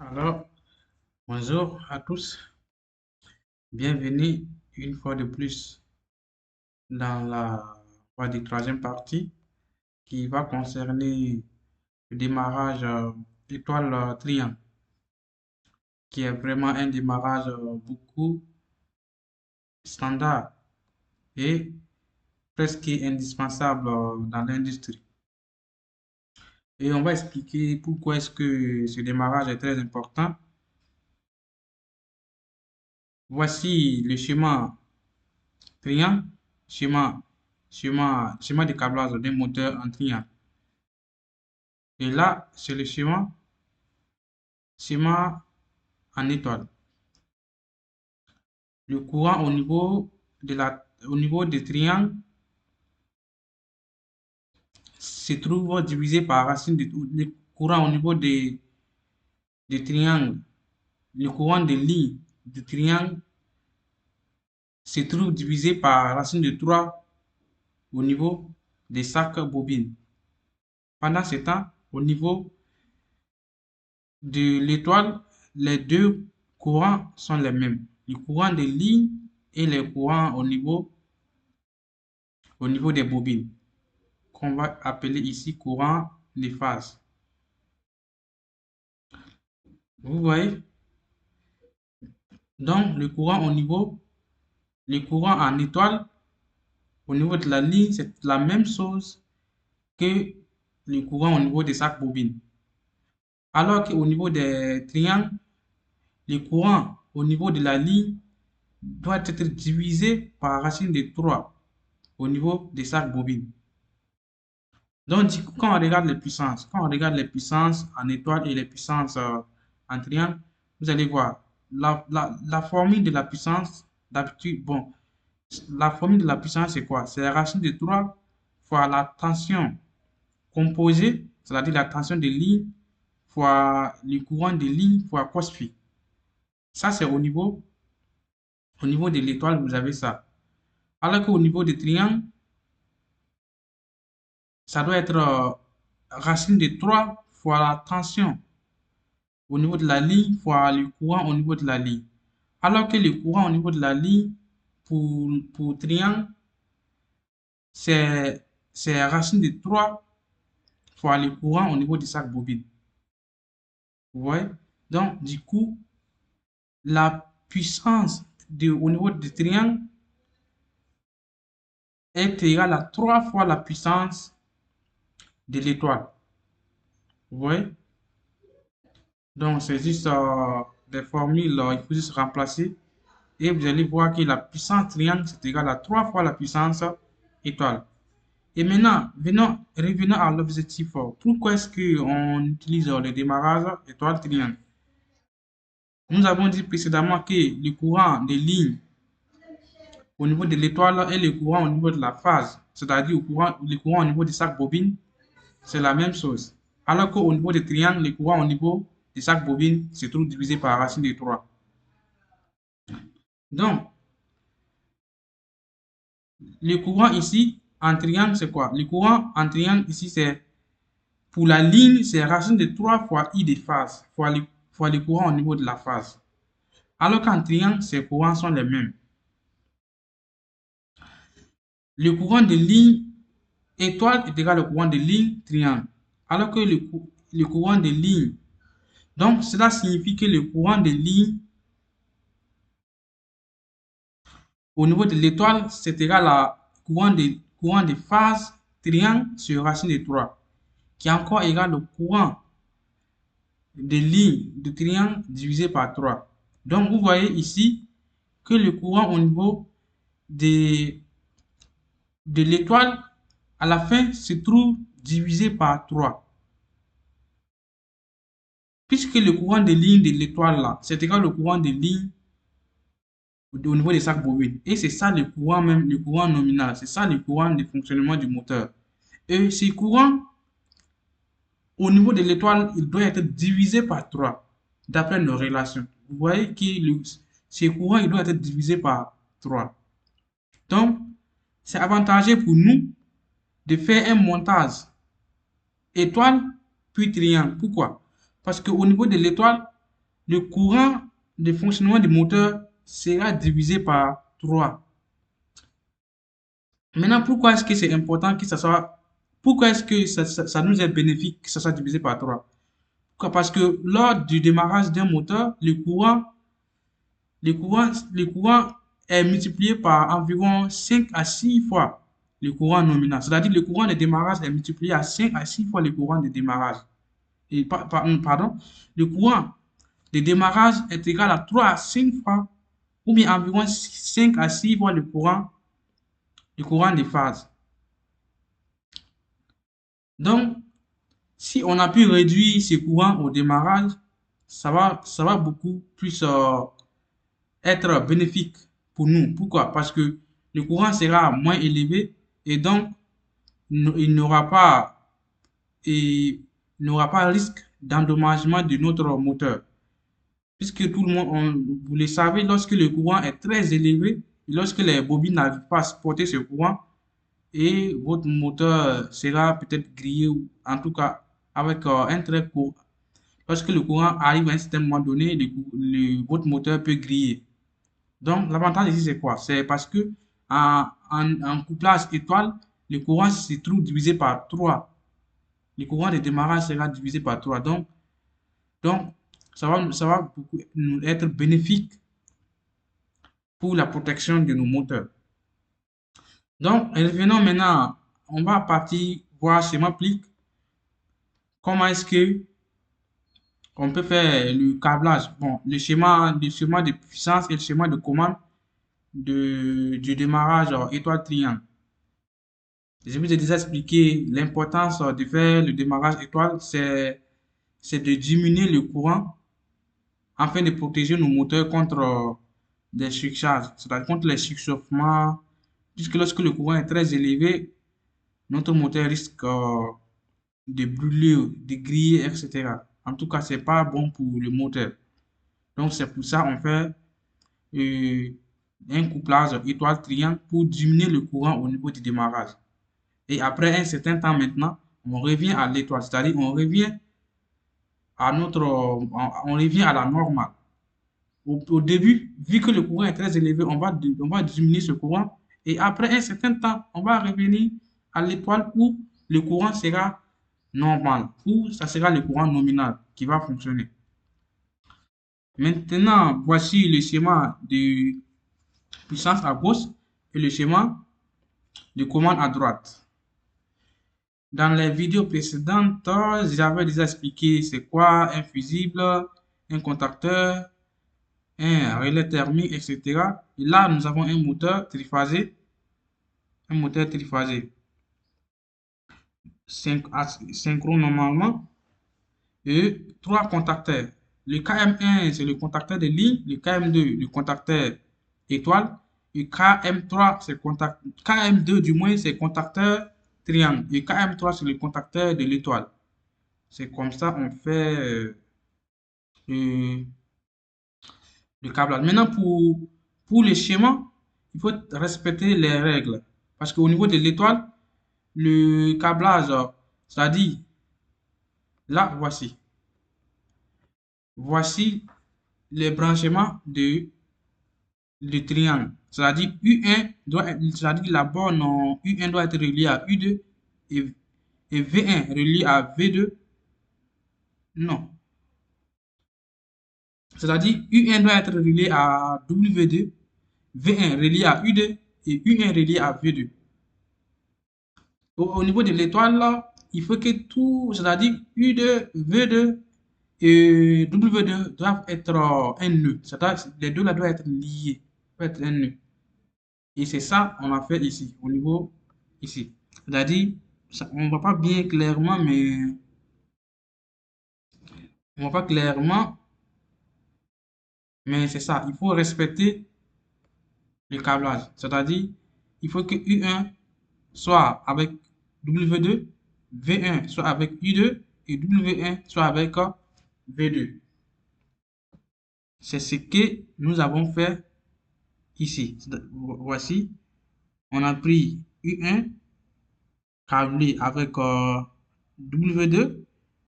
Alors, bonjour à tous, bienvenue une fois de plus dans la troisième partie qui va concerner le démarrage étoile triangle, qui est vraiment un démarrage beaucoup standard et presque indispensable dans l'industrie. Et on va expliquer pourquoi est-ce que ce démarrage est très important. Voici le schéma triangle, schéma de câblage d'un moteur en triangle. Et là, c'est le schéma en étoile. Le courant au niveau des triangles se trouve divisé par racine de le courant au niveau des triangles. Le courant des lignes du triangle se trouve divisé par racine de 3 au niveau des sacs bobines. Pendant ce temps, au niveau de l'étoile, les deux courants sont les mêmes. Le courant des lignes et les courants au niveau des bobines, qu'on va appeler ici courant de phase. Vous voyez? Donc, le courant en étoile, au niveau de la ligne, c'est la même chose que le courant au niveau des sacs bobines. Alors qu'au niveau des triangles, le courant au niveau de la ligne doit être divisé par racine de 3 au niveau des sacs bobines. Donc, du coup, quand on regarde les puissances en étoile et les puissances en triangle, vous allez voir la formule de la puissance, d'habitude, bon, la formule de la puissance, c'est quoi? C'est la racine de 3 fois la tension composée, c'est-à-dire la tension de ligne, fois le courant de ligne, fois cos phi. Ça, c'est au niveau de l'étoile, vous avez ça. Alors qu'au niveau des triangles, ça doit être racine de 3 fois la tension au niveau de la ligne fois le courant au niveau de la ligne. Alors que le courant au niveau de la ligne pour triangle, c'est racine de 3 fois le courant au niveau de chaque bobine. Vous voyez? Donc, du coup, la puissance au niveau du triangle est égale à 3 fois la puissance de l'étoile. Vous voyez? Donc, c'est juste des formules, il faut juste remplacer. Et vous allez voir que la puissance triangle, c'est égal à 3 fois la puissance étoile. Et maintenant, revenons à l'objectif. Pourquoi est-ce qu'on utilise le démarrage étoile triangle? Nous avons dit précédemment que le courant des lignes au niveau de l'étoile et le courant au niveau de la phase, c'est-à-dire le courant au niveau de chaque bobine, c'est la même chose. Alors qu'au niveau des triangles, le courant au niveau de chaque bobine se trouve divisé par racine de 3. Donc, le courant ici, en triangle, c'est quoi? Le courant en triangle ici, c'est pour la ligne, c'est racine de 3 fois I de phase, fois le courant au niveau de la phase. Alors qu'en triangle, ces courants sont les mêmes. Le courant de ligne étoile est égal au courant de ligne triangle. Alors que le courant de ligne, donc cela signifie que le courant de ligne au niveau de l'étoile, c'est égal à courant de phase triangle sur racine de 3, qui est encore égal au courant de ligne de triangle divisé par 3. Donc, vous voyez ici que le courant au niveau de, de l'étoile, à la fin, se trouve divisé par 3. Puisque le courant de ligne de l'étoile, là, c'est égal au courant de ligne au niveau de chaque bobine. Et c'est ça le courant même, le courant nominal. C'est ça le courant de fonctionnement du moteur. Et ce courant, au niveau de l'étoile, il doit être divisé par 3, d'après nos relations. Vous voyez que ce courant, il doit être divisé par 3. Donc, c'est avantageux pour nous de faire un montage étoile puis triangle. Pourquoi? Parce qu'au niveau de l'étoile, le courant de fonctionnement du moteur sera divisé par 3. Maintenant, pourquoi est-ce que c'est important que ça soit... Pourquoi est-ce que ça nous est bénéfique que ça soit divisé par 3? Parce que lors du démarrage d'un moteur, le courant est multiplié par environ 5 à 6 fois le courant nominal. C'est-à-dire que le courant de démarrage est multiplié à 5 à 6 fois le courant de démarrage. Pardon, le courant de démarrage est égal à 3 à 5 fois, ou bien environ 5 à 6 fois le courant de phase. Donc, si on a pu réduire ce courant au démarrage, ça va beaucoup plus être bénéfique pour nous. Pourquoi? Parce que le courant sera moins élevé et donc il n'aura pas risque d'endommagement de notre moteur. Puisque tout le monde, vous le savez, lorsque le courant est très élevé, lorsque les bobines n'arrivent pas à supporter ce courant, et votre moteur sera peut-être grillé, ou en tout cas avec un très court. Lorsque le courant arrive à un certain moment donné, votre moteur peut griller. Donc, l'avantage ici, c'est quoi? C'est parce que en couplage étoile, le courant se trouve divisé par 3. Le courant de démarrage sera divisé par 3. Donc ça va beaucoup nous être bénéfique pour la protection de nos moteurs. Donc, revenons maintenant, on va partir voir schéma plique. Comment est-ce que on peut faire le câblage? Bon, le schéma de puissance et le schéma de commande du démarrage étoile triangle. Je vous ai déjà expliqué l'importance de faire le démarrage étoile, c'est de diminuer le courant afin de protéger nos moteurs contre des surcharges, c'est-à-dire contre les surchauffements, puisque lorsque le courant est très élevé, notre moteur risque de brûler, de griller, etc. En tout cas, c'est pas bon pour le moteur. Donc, c'est pour ça qu'on fait euh, un couplage étoile-triangle pour diminuer le courant au niveau du démarrage. Et après un certain temps maintenant, on revient à l'étoile, c'est-à-dire on revient on revient à la normale. Au début, vu que le courant est très élevé, on va diminuer ce courant. Et après un certain temps, on va revenir à l'étoile où le courant sera normal, où ça sera le courant nominal qui va fonctionner. Maintenant, voici le schéma de puissance à gauche et le schéma de commande à droite. Dans les vidéos précédentes, j'avais déjà expliqué c'est quoi un fusible, un contacteur, un relais thermique, etc. Et là, nous avons un moteur triphasé, synchrone normalement, et 3 contacteurs. Le KM1, c'est le contacteur de ligne, le KM2, le contacteur étoile, et KM3, c'est KM2 du moins, c'est contacteur triangle, et KM3, c'est le contacteur de l'étoile. C'est comme ça on fait le, le câblage. Maintenant, pour le schéma, il faut respecter les règles. Parce qu'au niveau de l'étoile, le câblage, c'est-à-dire, là, voici les branchements de triangle. C'est-à-dire, c'est-à-dire la borne U1 doit être reliée à U2 et V1 relié à V2. Non. C'est-à-dire, U1 doit être relié à W2, V1 relié à U2 et U1 relié à V2. Au niveau de l'étoile, là, il faut que tout, c'est-à-dire U2, V2 et W2 doivent être un nœud. C'est-à-dire les deux là doivent être liés, doivent être un nœud. Et c'est ça on a fait ici, au niveau ici. C'est-à-dire, on ne voit pas bien clairement, mais on voit pas clairement, mais c'est ça. Il faut respecter le câblage. C'est-à-dire, il faut que U1 soit avec W2, V1 soit avec U2 et W1 soit avec V2. C'est ce que nous avons fait ici. Voici, on a pris U1 câblé avec W2